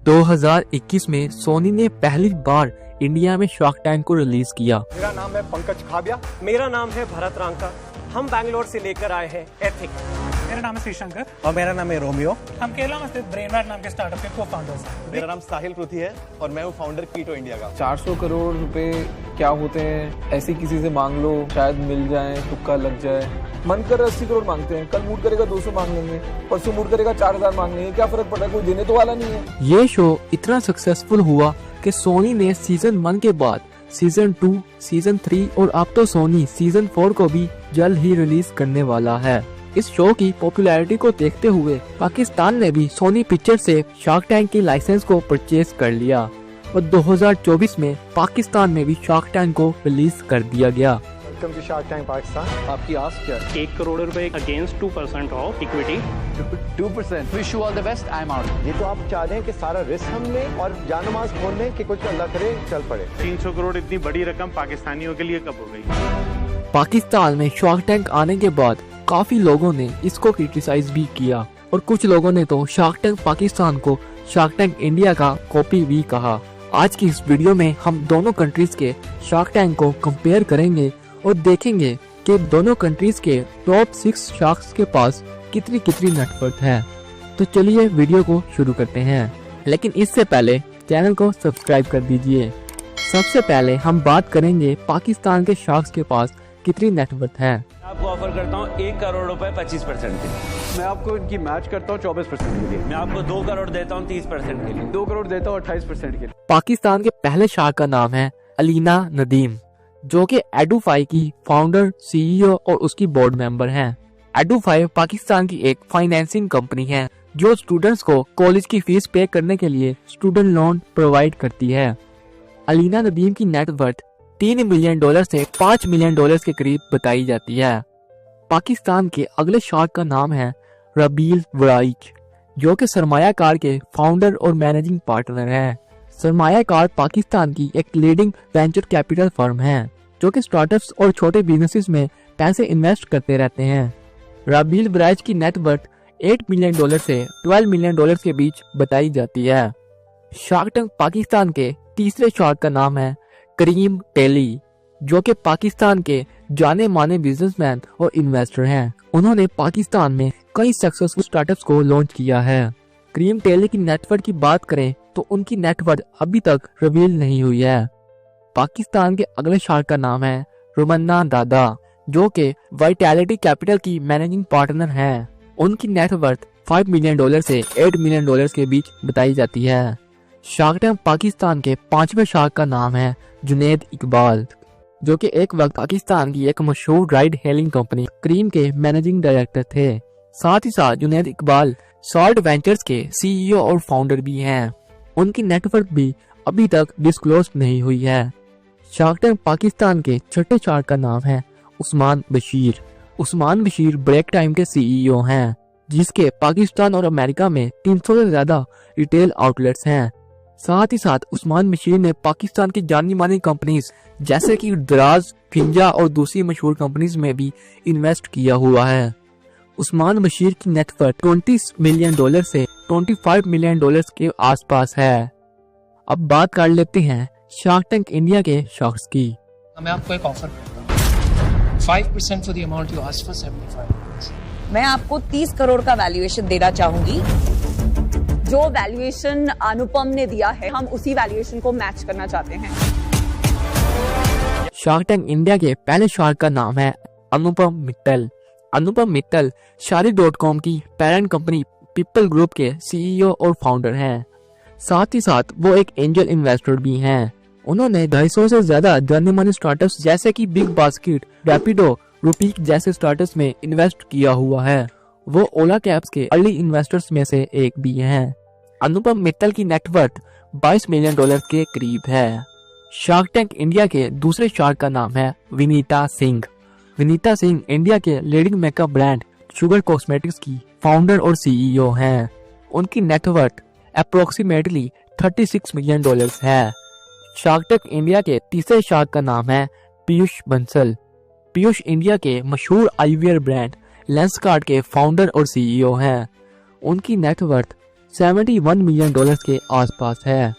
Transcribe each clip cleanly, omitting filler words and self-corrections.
2021 में सोनी ने पहली बार इंडिया में शार्क टैंक को रिलीज किया। मेरा नाम है पंकज खाबिया। मेरा नाम है भरत रांका। हम बैंगलोर से लेकर आए हैं एथिक। मेरा नाम है श्रीशंकर और मेरा नाम है रोमियो। हम केरला में स्थित ब्रेनवैट नाम के स्टार्टअप के को फाउंडर्स हैं। मेरा नाम साहिल पृथ्वी है और मैं हूँ फाउंडर कीटो इंडिया का। 400 करोड़ रुपए क्या होते हैं, ऐसी किसी से मांग लो, शायद मिल जाए, तुक्का लग जाए। मन कर 80 करोड़ मांगते हैं, कल मूड करेगा 200 मांग लेंगे, परसों मूड करेगा 4000 मांग लेंगे, क्या फर्क पड़ा, कोई देने तो वाला नहीं है। ये शो इतना सक्सेसफुल हुआ कि सोनी ने सीजन 1 के बाद सीजन 2, सीजन 3 और अब तो सोनी सीजन 4 को भी जल्द ही रिलीज करने वाला है। इस शो की पॉपुलैरिटी को देखते हुए पाकिस्तान ने भी सोनी पिक्चर से शार्क टैंक के लाइसेंस को परचेज कर लिया और 2024 में पाकिस्तान में भी शार्क टैंक को रिलीज कर दिया गया। Welcome to Shark Tank Pakistan. आपकी आस्क क्या है? 1 करोड़ रुपए against 2% of equity. 2%। Wish you all the best, I am out. ये तो आप चाह रहे हैं कि सारा रिस्क हम लें और जानमाज खोल लें कि कुछ अल्लाह करे चल पड़े। 300 करोड़ इतनी बड़ी रकम पाकिस्तानियों के लिए कब हो गई? पाकिस्तान में शार्क टैंक आने के बाद काफी लोगों ने इसको क्रिटिसाइज भी किया और कुछ लोगों ने तो शार्क टैंक पाकिस्तान को शार्क टैंक इंडिया का कॉपी भी कहा। आज की इस वीडियो में हम दोनों कंट्रीज के शार्क टैंक को कंपेयर करेंगे और देखेंगे कि दोनों कंट्रीज के टॉप 6 शार्क्स के पास कितनी कितनी नेटवर्थ है। तो चलिए वीडियो को शुरू करते हैं, लेकिन इससे पहले चैनल को सब्सक्राइब कर दीजिए। सबसे पहले हम बात करेंगे पाकिस्तान के शार्क्स के पास कितनी नेटवर्थ है। आपको ऑफर करता हूँ 1 करोड़ रुपए 25% के लिए। मैं आपको इनकी मैच करता हूँ 24% के लिए। मैं आपको 2 करोड़ देता हूँ 30% के लिए। 2 करोड़ देता हूँ 28% के लिए। पाकिस्तान के पहले शार्क का नाम है अलीना नदीम, जो कि एडुफाई की फाउंडर, सीईओ और उसकी बोर्ड मेंबर हैं। एडुफाई पाकिस्तान की एक फाइनेंसिंग कंपनी है जो स्टूडेंट्स को कॉलेज की फीस पे करने के लिए स्टूडेंट लोन प्रोवाइड करती है। अलीना नदीम की नेटवर्थ $3 मिलियन से $5 मिलियन के करीब बताई जाती है। पाकिस्तान के अगले शार्क का नाम है रबील वराइच, जो कि सरमायाकार के फाउंडर और मैनेजिंग पार्टनर है। सरमायाकार पाकिस्तान की एक लीडिंग वेंचर कैपिटल फर्म है जो कि स्टार्टअप्स और छोटे बिजनेसेस में पैसे इन्वेस्ट करते रहते हैं। रबील वराइच की नेटवर्थ $8 मिलियन से $12 मिलियन के बीच बताई जाती है। शार्क टैंक पाकिस्तान के तीसरे शार्क का नाम है करीम टेली, जो कि पाकिस्तान के जाने माने बिजनेसमैन और इन्वेस्टर हैं। उन्होंने पाकिस्तान में कई सक्सेसफुल स्टार्टअप्स को लॉन्च किया है। करीम टेली की नेटवर्थ की बात करें तो उनकी नेटवर्थ अभी तक रिवील नहीं हुई है। पाकिस्तान के अगले शार्क का नाम है रुमन्ना दादा, जो कि वाइटैलिटी कैपिटल की मैनेजिंग पार्टनर हैं। उनकी नेटवर्थ $5 मिलियन से $8 मिलियन के बीच बताई जाती है। शार्क टैंक पाकिस्तान के 5वें शार्क का नाम है जुनैद इकबाल, जो कि एक वक्त पाकिस्तान की एक मशहूर राइड हेलिंग कंपनी क्रीम के मैनेजिंग डायरेक्टर थे। साथ ही साथ जुनैद इकबाल सॉल्ट वेंचर्स के सीईओ और फाउंडर भी हैं। उनकी नेटवर्थ भी अभी तक डिस्क्लोज नहीं हुई है। शार्क टैंक पाकिस्तान के छठे शार्क का नाम है उस्मान बशीर। उस्मान बशीर ब्रेक टाइम के सीईओ हैं, जिसके पाकिस्तान और अमेरिका में 300 से ज्यादा रिटेल आउटलेट्स हैं। साथ ही साथ उस्मान बशीर ने पाकिस्तान की जानी मानी कंपनीज जैसे कि दराज, फिंजा और दूसरी मशहूर कंपनीज में भी इन्वेस्ट किया हुआ है। उस्मान बशीर की नेटवर्थ $20 मिलियन से $25 मिलियन के आसपास है। अब बात कर लेते हैं शार्क टैंक इंडिया के शार्क्स की। मैं आपको एक ऑफर करता हूँ 5% for the amount you asked for 75। मैं आपको 30 करोड़ का वैल्यूएशन देना चाहूंगी। जो वैल्यूएशन अनुपम ने दिया है, हम उसी वैल्यूएशन को मैच करना चाहते हैं। शार्क टैंक इंडिया के पहले शार्क का नाम है अनुपम मित्तल। अनुपम मित्तल शादी.com की पेरेंट कंपनी पीपल ग्रुप के सीईओ और फाउंडर हैं। साथ ही साथ वो एक एंजल इन्वेस्टर भी हैं। उन्होंने 250 से ज्यादा जाने माने स्टार्टअप्स जैसे कि बिग बास्केट, रैपिडो, रूपीक जैसे स्टार्टअप्स में इन्वेस्ट किया हुआ है। वो ओला कैब्स के अर्ली इन्वेस्टर्स में से एक भी हैं। अनुपम मित्तल की नेटवर्थ $22 मिलियन के करीब है। शार्क टैंक इंडिया के दूसरे शार्क का नाम है विनीता सिंह। विनीता सिंह इंडिया के leading makeup brand sugar cosmetics की फाउंडर और सीईओ हैं। उनकी नेटवर्थ अप्रोक्सीमेटली $36 मिलियन है। शार्क टैंक इंडिया के तीसरे शार्क का नाम है पीयूष बंसल। पीयूष इंडिया के मशहूर आईवीआर ब्रांड लेंसकार्ट के फाउंडर और सीईओ हैं। उनकी नेटवर्थ $71 मिलियन के आसपास है।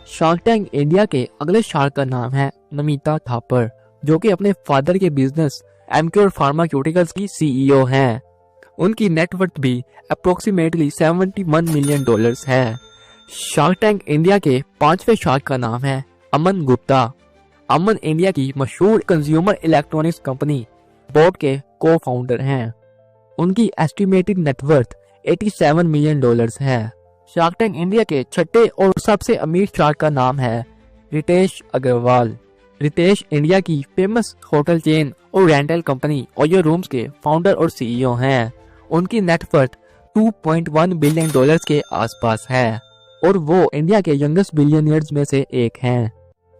शार्क टैंक इंडिया के अगले शार्क का नाम है नमिता थापर, जो कि अपने फादर के बिजनेस एमक्योर फार्मास्यूटिकल्स की सीईओ हैं। उनकी नेटवर्थ भी अप्रोक्सीमेटली $71 मिलियन है। शार्क टैंक इंडिया के 5वें शार्क का नाम है अमन गुप्ता। अमन इंडिया की मशहूर कंज्यूमर इलेक्ट्रॉनिक्स कंपनी बोट के को फाउंडर हैं। उनकी एस्टिमेटेड नेटवर्थ $87 मिलियन है। शार्क टैंक इंडिया के छठे और सबसे अमीर शार्क का नाम है रितेश अग्रवाल। रितेश इंडिया की फेमस होटल चेन और रेंटल कंपनी ओयो रूम्स के फाउंडर और सीईओ हैं। उनकी नेटवर्थ $2.1 बिलियन के आसपास है और वो इंडिया के यंगेस्ट बिलियनियर्स में से एक हैं।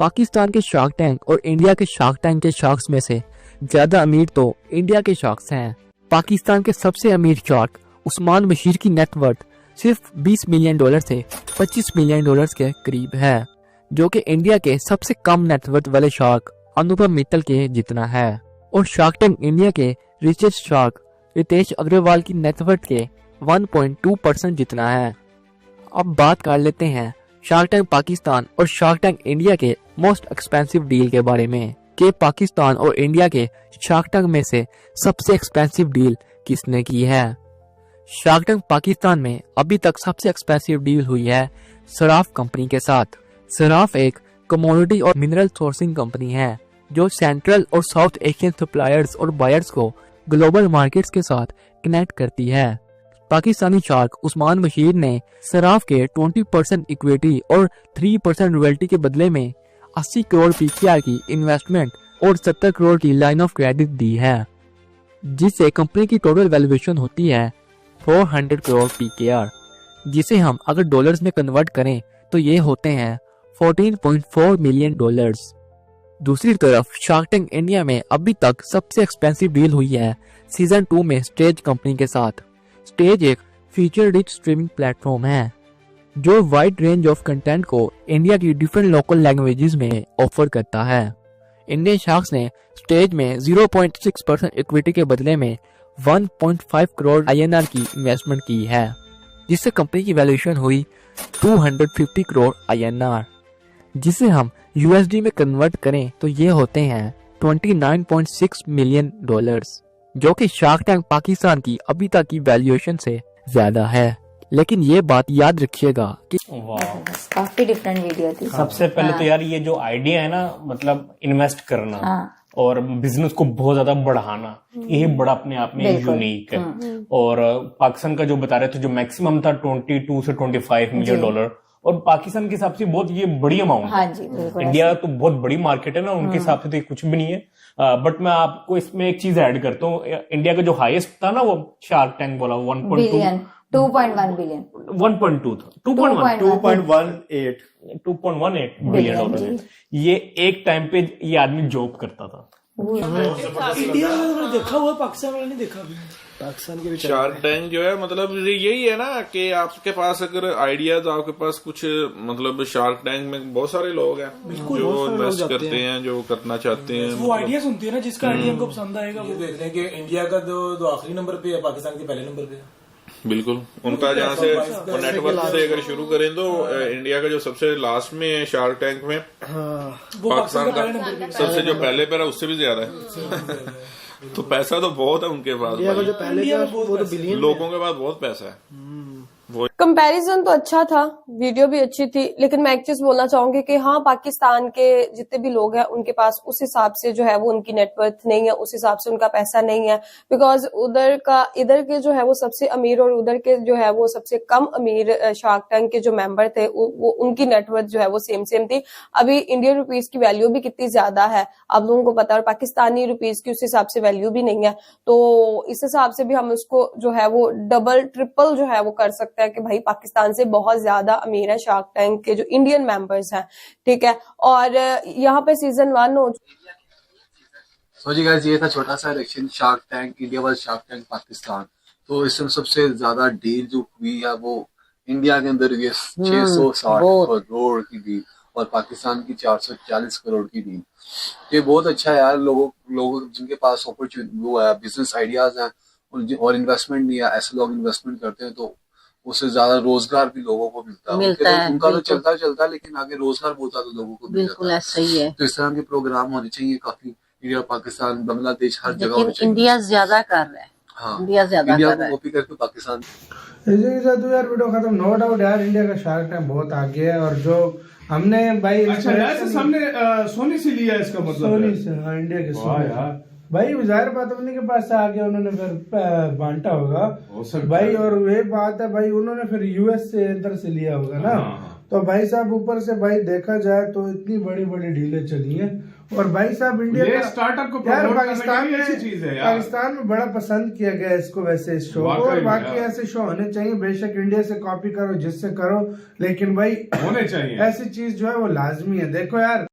पाकिस्तान के शार्क टैंक और इंडिया के शार्क टैंक के शार्क्स में से ज्यादा अमीर तो इंडिया के शार्क्स हैं। पाकिस्तान के सबसे अमीर शार्क उस्मान बशीर की नेटवर्थ सिर्फ $20 मिलियन से $25 मिलियन के करीब है, जो कि इंडिया के सबसे कम नेटवर्थ वाले शार्क अनुपम मित्तल के जितना है। और शार्क टैंक इंडिया के रिचेस्ट शार्क रितेश अग्रवाल की नेटवर्थ के 1.2% जितना है। अब बात कर लेते हैं शार्क टैंक पाकिस्तान और शार्क टैंक इंडिया के मोस्ट एक्सपेंसिव डील के बारे में कि पाकिस्तान और इंडिया के शार्क टैंक में से सबसे एक्सपेंसिव डील किसने की है। शार्क टैंक पाकिस्तान में अभी तक सबसे एक्सपेंसिव डील हुई है सराफ कंपनी के साथ। सराफ एक कमोडिटी और मिनरल सोर्सिंग कंपनी है जो सेंट्रल और साउथ एशियन सप्लायर्स और बायर्स को ग्लोबल मार्केट्स के साथ कनेक्ट करती है। पाकिस्तानी शार्क उस्मान बशीर ने सराफ के 20% इक्विटी और 3% रॉयल्टी के बदले में 80 करोड़ पीकेआर की इन्वेस्टमेंट और 70 करोड़ की लाइन ऑफ क्रेडिट दी है, जिससे कंपनी की टोटल वैल्यूएशन होती है 400 करोड़ पीकेआर, जिसे हम अगर डॉलर्स में कन्वर्ट करें तो ये होते हैं $14.4 मिलियन। दूसरी तरफ शार्क टैंक इंडिया में अभी तक सबसे एक्सपेंसिव डील हुई है सीजन 2 में स्टेज कंपनी के साथ। स्टेज एक फीचर रिच स्ट्रीमिंग प्लेटफॉर्म है जो वाइड रेंज ऑफ कंटेंट को इंडिया की डिफरेंट लोकल लैंग्वेजेस में ऑफर करता है। इंडियन शार्क्स ने स्टेज में 0.6% इक्विटी के बदले में 1.5 करोड़ INR की इन्वेस्टमेंट की है, जिससे कंपनी की वैल्यूएशन हुई 250 करोड़ INR, जिसे हम USD में कन्वर्ट करें तो ये होते हैं $29.6 मिलियन, जो कि शार्क टैंक पाकिस्तान की अभी तक की वैल्यूएशन से ज्यादा है। लेकिन ये बात याद रखिएगा कि काफी डिफरेंट वीडियो थी। सबसे पहले तो यार ये जो आइडिया है ना, मतलब इन्वेस्ट करना और बिजनेस को बहुत ज्यादा बढ़ाना, ये बड़ा अपने आप में यूनिक है। और पाकिस्तान का जो बता रहे थे जो मैक्सिमम था 22 से 25 मिलियन डॉलर, और पाकिस्तान के हिसाब से बहुत ये बड़ी अमाउंट है। इंडिया तो बहुत बड़ी मार्केट है ना, उनके हिसाब से तो कुछ भी नहीं है। बट मैं आपको इसमें एक चीज ऐड करता हूँ। इंडिया का जो हाईएस्ट था ना वो शार्क टैंक बोला 2.1 बिलियन 1.2 था 2.18 बिलियन डॉलर। ये एक टाइम पे ये आदमी जॉब करता था। इंडिया में देखा हुआ, पाकिस्तान में नहीं देखा अभी। पाकिस्तान के शार्क टैंक जो है मतलब यही है ना कि आपके पास अगर आइडियाज, आपके पास कुछ मतलब शार्क टैंक में बहुत सारे लोग हैं जो इन्वेस्ट करते हैं, जो करना चाहते हैं। वो आइडिया सुनते हैं ना, जिसका आइडिया हमको पसंद आएगा वो देख रहे हैं कि इंडिया का जो आखिरी नंबर पे है, पाकिस्तान के पहले नंबर पे है। बिल्कुल, उनका जहाँ से नेटवर्क से अगर शुरू करें तो इंडिया का जो सबसे लास्ट में है शार्क टैंक में, पाकिस्तान का सबसे जो पहले पर है उससे भी ज्यादा है। तो पैसा तो बहुत है उनके पास, जो पहले का वो तो बिलियन लोगों के पास बहुत पैसा है। कंपैरिजन तो अच्छा था, वीडियो भी अच्छी थी, लेकिन मैं एक चीज बोलना चाहूंगी कि हाँ, पाकिस्तान के जितने भी लोग हैं उनके पास उस हिसाब से जो है वो उनकी नेटवर्थ नहीं है, उस हिसाब से उनका पैसा नहीं है। बिकॉज इधर के जो है वो सबसे अमीर और उधर के जो है वो सबसे कम अमीर शार्क टैंक के जो मेंबर थे वो उनकी नेटवर्थ जो है वो सेम थी। अभी इंडियन रुपीज की वैल्यू भी कितनी ज्यादा है आप लोगों को पता है, और पाकिस्तानी रुपीज की उस हिसाब से वैल्यू भी नहीं है। तो इस हिसाब से भी हम उसको जो है वो डबल ट्रिपल जो है वो कर सकते हैं कि भाई पाकिस्तान से बहुत ज्यादा अमीर है शार्क टैंक के जो इंडियन मेंबर्स हैं, ठीक है। और यहाँ पे सीजन 1 हो जी गाइस, ये था छोटा सा reaction shark tank India versus shark Tank Pakistan. तो इसमें सबसे ज्यादा डील जो हुई है वो इंडिया के अंदर हुई है 660 करोड़ की डील और पाकिस्तान की 440 करोड़ की डील। ये बहुत अच्छा है यार, लोगों जिनके पास अपॉर्चुनिटी वो है, बिजनेस आइडियाज हैं और इन्वेस्टमेंट नहीं है, ऐसे लोग इन्वेस्टमेंट करते हैं तो उससे ज्यादा रोजगार भी लोगों को मिलता है। उनका तो चलता लेकिन आगे रोजगार बहुत ज्यादा लोगों को बिल्कुल ऐसा ही है। तो इस तरह के प्रोग्राम होने चाहिए काफी, इंडिया, पाकिस्तान, बांग्लादेश, हर जगह होने चाहिए। इंडिया ज्यादा कर रहा है। हाँ, इंडिया ज्यादा कर रहा है। कॉपी करके पाकिस्तान। इसी के साथ यार वीडियो खत्म। नो डाउट यार इंडिया का शार्क टैंक बहुत आगे है, और जो हमने भाई हमने सोनी से लिया इसका मतलब सोनी से, हाँ इंडिया के सोनी यार भाई, जाहिर बात है उन्हीं के पास से आगे उन्होंने फिर बांटा होगा भाई। और ये बात है भाई उन्होंने फिर यूएस से इधर से लिया होगा ना। तो भाई साहब ऊपर से भाई देखा जाए तो इतनी बड़ी बड़ी डीलें चली हैं। और भाई साहब इंडिया का स्टार्टअप को यार पाकिस्तान में बड़ा पसंद किया गया इसको वैसे इस शो को, और बाकी ऐसे शो होने चाहिए। बेशक इंडिया से कॉपी करो जिससे करो, लेकिन भाई होने चाहिए ऐसी चीज जो है वो लाजमी है। देखो यार